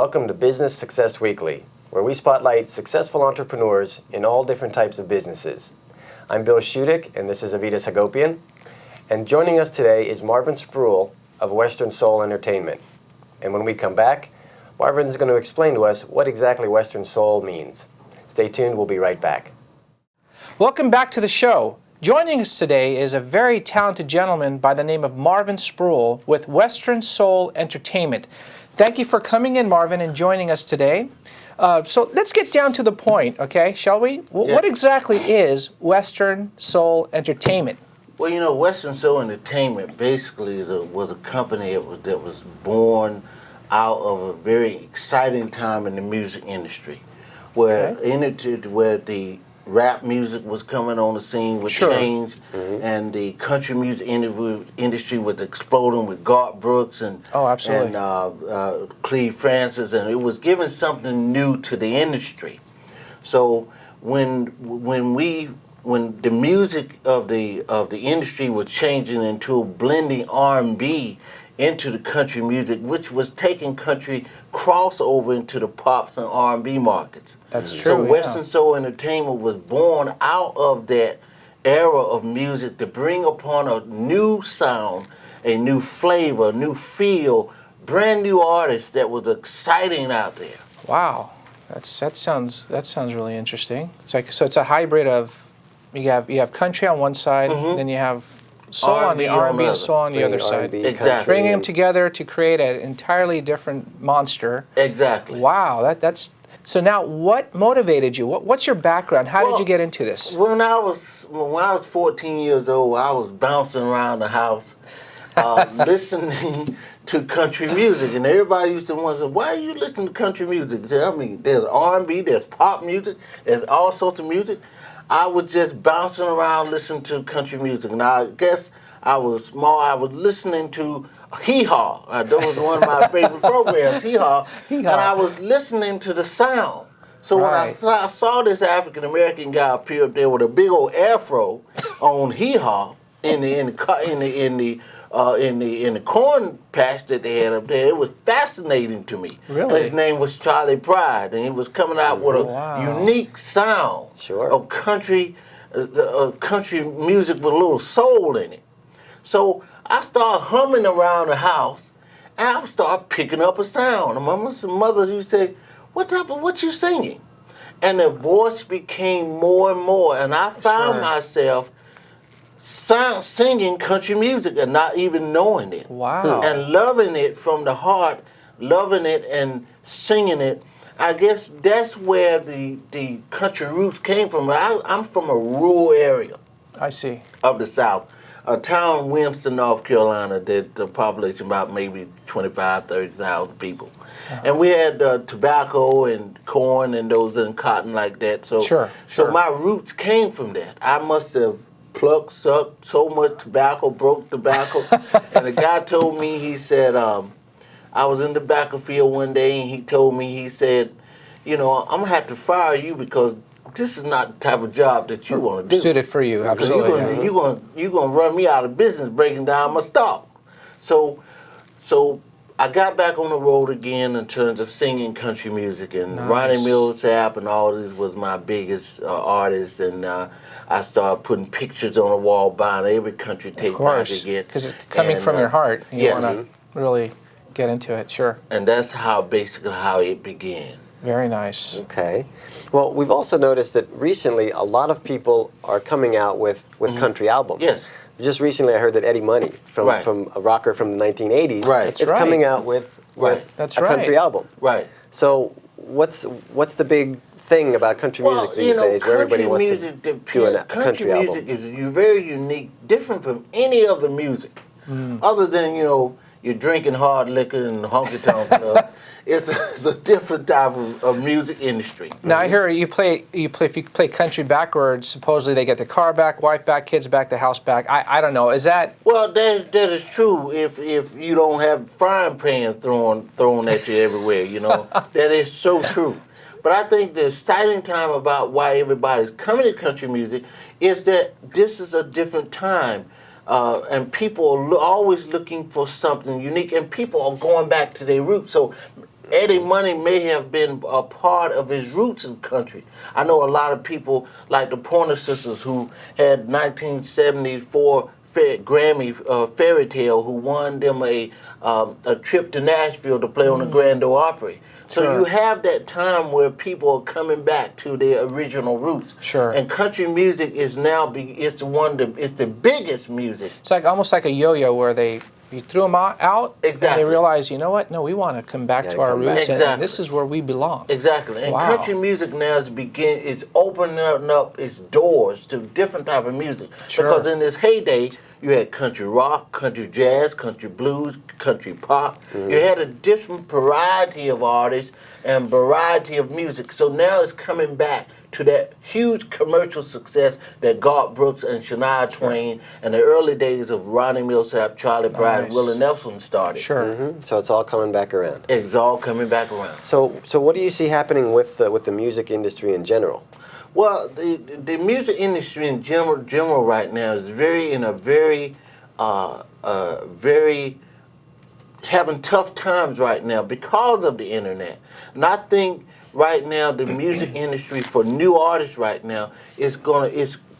welcome to Business Success Weekly, where we spotlight successful entrepreneurs in all different types of businesses. I'm Bill Shudik, and this is Avitas Hagopian. And joining us today is Marvin Spruill of Western Soul Entertainment. And when we come back, Marvin's going to explain to us what exactly Western Soul means. Stay tuned, we'll be right back. Welcome back to the show. Joining us today is a very talented gentleman by the name of Marvin Spruill with Western Soul Entertainment. Thank you for coming in, Marvin, and joining us today. So let's get down to the point, okay, shall we? Yes. What exactly is Western Soul Entertainment? Well, you know, Western Soul Entertainment basically was a company that was born out of a very exciting time in the music industry, where where the rap music was coming on the scene with change, and the country music industry was exploding with Garth Brooks and Cleve Francis, and it was giving something new to the industry. So when the music of the industry was changing into blending R&B into the country music, which was taking country crossover into the pops and R&B markets. That's true. So Western Soul Entertainment was born out of that era of music to bring upon a new sound, a new flavor, a new feel, brand new artists that was exciting out there. Wow, that sounds really interesting. It's a hybrid of you have country on one side, then you have soul on the R&B and soul on the other side. Exactly. Bringing them together to create an entirely different monster. Exactly. Wow, that's so. Now, what motivated you? What's your background? How did you get into this? When I was 14 years old, I was bouncing around the house, listening to country music, and everybody used to wonder, "Why are you listening to country music?" I mean, there's R&B, there's pop music, there's all sorts of music. I was just bouncing around listening to country music, and I guess I was small. I was listening to Hee Haw. That was one of my favorite programs, Hee Haw. And I was listening to the sound. So when I saw this African American guy appear up there with a big old afro on Hee Haw in the corn patch that they had up there, it was fascinating to me. Really? His name was Charlie Pride, and he was coming out with a unique sound of country music with a little soul in it. So I started humming around the house, and I started picking up a sound. And my mother used to say, what you singing? And the voice became more and more, and I found myself singing country music and not even knowing it. Wow. And loving it from the heart, loving it and singing it. I guess that's where the country roots came from. I'm from a rural area. I see. Of the South. A town, Williamston, North Carolina, that the population about maybe 25,000, 30,000 people. And we had tobacco and corn and cotton like that. So, So my roots came from that. I must have plucked, sucked so much tobacco, broke tobacco. And the guy told me, he said, I was in the tobacco field one day, and he told me, he said, you know, I'm going to have to fire you because this is not the type of job that you want to do. Suited for you, absolutely. You're going to run me out of business breaking down my stock. So I got back on the road again in terms of singing country music, and Ronnie Millsap and all this was my biggest artists, and I started putting pictures on the wall, buying every country tape I could get. Because it's coming from your heart. You want to really get into it, sure. And that's basically how it began. Very nice. Okay. Well, we've also noticed that recently a lot of people are coming out with country albums. Yes. Just recently I heard that Eddie Money, from a rocker from the 1980s, is coming out with a country album. Right. So what's the big thing about country music these days where everybody wants to do a country album? Country music is very unique, different from any other music. Other than, you're drinking hard liquor in the honky-tonk club. It's a different type of music industry. Now I hear if you play country backwards, supposedly they get the car back, wife back, kids back, the house back. I don't know. Is that? Well, that is true. If you don't have frying pans thrown at you everywhere, that is so true. But I think the exciting time about why everybody's coming to country music is that this is a different time. And people are always looking for something unique, and people are going back to their roots. So Eddie Money may have been a part of his roots of country. I know a lot of people like the Pointer Sisters who had 1974 Grammy Fairy Tale, who won them a trip to Nashville to play on the Grand Ole Opry. So Sure. you have that time where people are coming back to their original roots. Sure. And country music is now it's the biggest music. It's like almost like a yo-yo where you threw them out, Exactly. and they realize, you know what? No, we want to come back Gotta to our come back. roots, and Exactly. this is where we belong. Exactly. And Wow. country music now it's opening up its doors to different type of music. Sure. Because in this heyday, you had country rock, country jazz, country blues, country pop. You had a different variety of artists and variety of music. So now it's coming back to that huge commercial success that Garth Brooks and Shania Twain and the early days of Ronnie Millsap, Charlie Brown, Nice. Willie Nelson started. Sure. So it's all coming back around. It's all coming back around. So what do you see happening with the music industry in general? Well, the music industry in general right now is very having tough times right now because of the internet. And I think right now the music industry for new artists right now is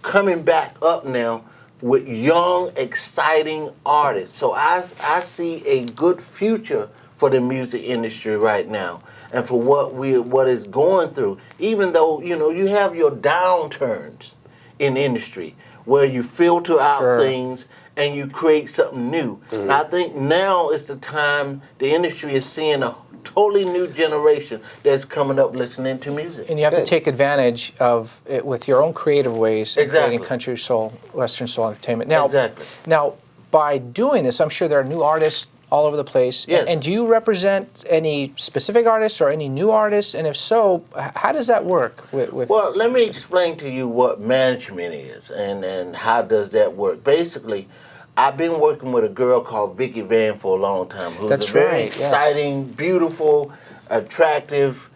coming back up now with young, exciting artists. So I see a good future for the music industry right now and for what is going through. Even though, you have your downturns in industry where you filter out Sure. things and you create something new. And I think now is the time the industry is seeing a totally new generation that's coming up listening to music. And you have to Good. take advantage of it with your own creative ways in Exactly. creating country soul, Western soul entertainment. Now, Exactly. Now, by doing this, I'm sure there are new artists all over the place. Yes. And do you represent any specific artists or any new artists? And if so, how does that work with Well, let me explain to you what management is and how does that work. Basically, I've been working with a girl called Vicki Van for a long time, who's That's a very right, yes. exciting, beautiful, attractive,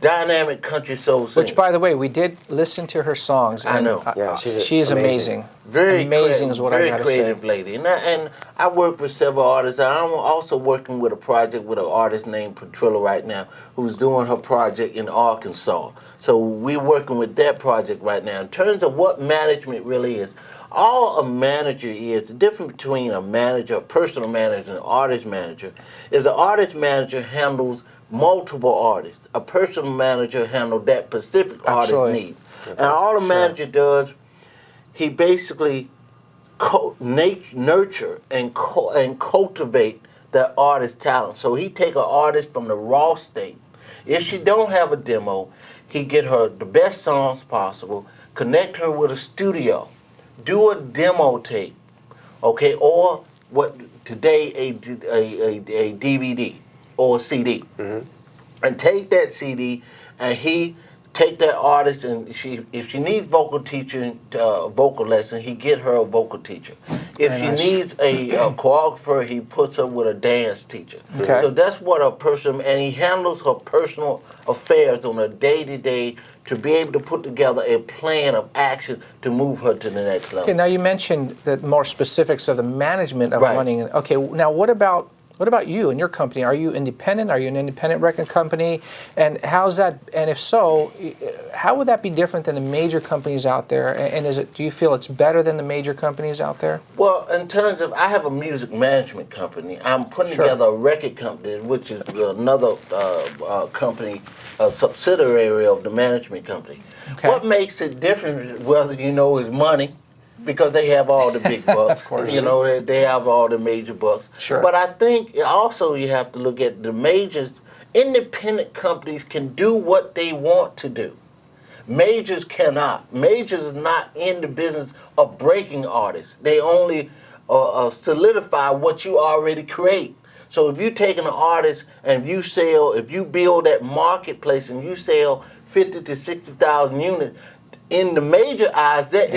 dynamic country soul singer. Which, by the way, we did listen to her songs. I And, know. Yeah, she's amazing. amazing. Very amazing is what I very gotta say. creative lady. And I work with several artists. I'm also working with a project with an artist named Patrilla right now who's doing her project in Arkansas. So we're working with that project right now. In terms of what management really is, all a manager is, the difference between a manager, a personal manager, and an artist manager is an artist manager handles multiple artists. A personal manager handles that specific artist Absolutely. need. And all a manager does, he basically nurture and cultivate that artist's talent. So he take an artist from the raw state. If she don't have a demo, he get her the best songs possible, connect her with a studio, do a demo tape, okay, or what today a DVD or a CD, and take that CD and he take that artist and if she needs vocal teacher, vocal lesson, he get her a vocal teacher. If Very she nice. needs a choreographer, he puts her with a dance teacher. Okay. So that's what a person, and he handles her personal affairs on a day-to-day to be able to put together a plan of action to move her to the next level. Okay, now you mentioned the more specifics of the management of Right. running. Okay, now what about you and your company? Are you independent? Are you an independent record company? And how's that? And if so, how would that be different than the major companies out there? And do you feel it's better than the major companies out there? Well, in terms of, I have a music management company. I'm putting Sure. together a record company, which is another company, a subsidiary of the management company. Okay. What makes it different, whether you know, is money, because they have all the big bucks. Of course. You know, they have all the major bucks. Sure. But I think also you have to look at the majors. Independent companies can do what they want to do. Majors cannot. Majors is not in the business of breaking artists. They only solidify what you already create. So if you take an artist and if you build that marketplace and you sell 50 to 60,000 units, in the major eyes, that is